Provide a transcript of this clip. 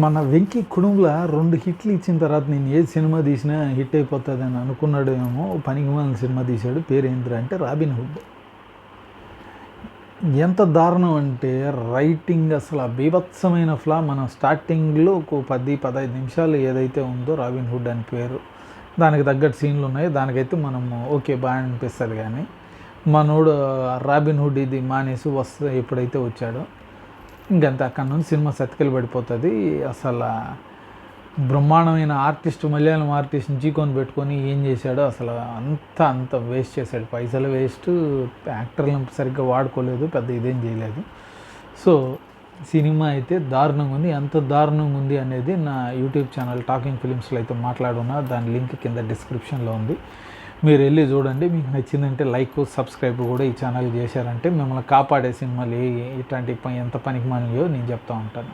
మన 'వెంకీ' కుడుముల 2 హిట్లు ఇచ్చిన తర్వాత నేను ఏ సినిమా తీసినా హిట్ అయిపోతుందని అనుకున్నాడేమో. పనికిమాలిన సినిమా తీశాడు. పేరేంటిరా అంటే 'రాబిన్ హుడ్'. ఎంత దారుణం అంటే రైటింగ్ అసలు బీభత్సమైన ఫ్లా. మనం స్టార్టింగ్లో ఒక 10-15 నిమిషాలు ఏదైతే ఉందో 'రాబిన్ హుడ్' అని పేరు, దానికి తగ్గట్టు సీన్లు ఉన్నాయి. దానికైతే మనము ఓకే బాగా అనిపిస్తుంది. కానీ మనోడు 'రాబిన్ హుడ్' ఇది మానేసి ఎప్పుడైతే వచ్చాడో ఇంకంతే, అక్కడ నుంచి సినిమా సతికిలు పడిపోతుంది. అసలు బ్రహ్మాండమైన ఆర్టిస్ట్, మలయాళం ఆర్టిస్ట్ని చీకొని పెట్టుకొని ఏం చేశాడో అసలు అంత వేస్ట్ చేశాడు. పైసలు వేస్ట్, యాక్టర్లను సరిగ్గా వాడుకోలేదు, పెద్ద ఇదేం చేయలేదు. సో సినిమా అయితే దారుణంగా ఉంది. ఎంత దారుణంగా ఉంది అనేది నా యూట్యూబ్ ఛానల్ టాకింగ్ ఫిలిమ్స్లో అయితే మాట్లాడున్నా. దాని లింక్ కింద డిస్క్రిప్షన్లో ఉంది, మీరు వెళ్ళి చూడండి. మీకు నచ్చిందంటే లైక్, సబ్స్క్రైబ్ కూడా ఈ ఛానల్ చేశారంటే మిమ్మల్ని కాపాడే సినిమాలు ఇట్లాంటి ఎంత పనికి మాలినయో నేను చెప్తూ ఉంటాను.